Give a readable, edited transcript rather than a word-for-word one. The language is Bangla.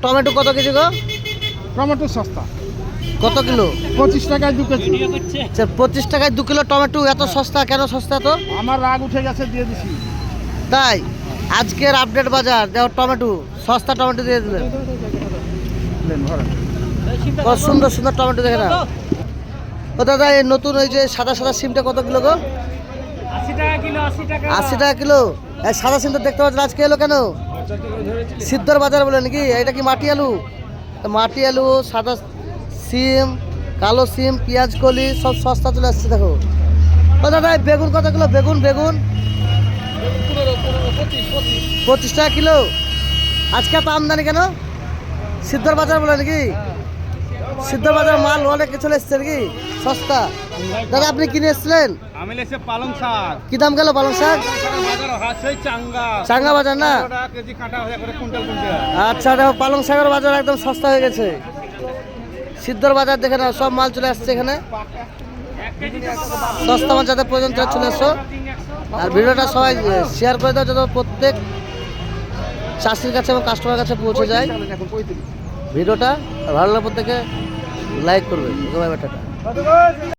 টমেটো কত কেজি গো? টমেটো সস্তা। কত কিলো? 25 টাকায় 2 কেজি। আচ্ছা 25 টাকায় 2 কিলো টমেটো, এত সস্তা কেন? সস্তা তো আমার রাগ উঠে গেছে, দিয়ে দিছি। তাই আজকের আপডেট বাজার দেখো, টমেটো সস্তা, টমেটো দিয়ে দিলেন। কত সুন্দর সুন্দর টমেটো দেখে না। ও দাদা, এই নতুন ওই যে সাদা সাদা সিমটা কত কিলো গো? 80 টাকা কিলো। 80 টাকা। 80 টাকা কিলো। এই সাদা সিম তো দেখতে পাচ্ছেন আজকে এলো কেন? সিদ্ধর বাজার বলে নাকি? এটা কি মাটি আলু? তো মাটি আলু, সাদা সিম, কালো সিম, পেঁয়াজ কলি সব সস্তা চলে আসছে দেখো। ও দাদা, এই বেগুন কত কিলো? বেগুন বেগুন 25 টাকা কিলো। আজকে তো আমদানি কেন? সিদ্ধর বাজার বলে নাকি? সিদ্ধর বাজার মাল অনেক চলে এসছে নাকি? সস্তা। দাদা আপনি কিনে এসছিলেন? আমি লেছে পালং শাক। কি দাম গেল পালং শাক? বাজার হাসে চাঙ্গা। চাঙ্গা বাজার না? কেজি কাটা হয়ে করে কুইন্টাল কুইন্টাল। আচ্ছা দেখো, পালং শাকের বাজার একদম সস্তা হয়ে গেছে। সিদ্ধর বাজার দেখে না, সব মাল চলে আসছে এখানে। সস্তা মাল যাদের প্রয়োজন তারা চলে এসো। আর ভিডিওটা সবাই শেয়ার করে দাও, যাতে প্রত্যেক চাষির কাছে এবং কাস্টমার কাছে পৌঁছে যায় ভিডিওটা। ভালো লাগলে প্রত্যেকে লাইক করবে।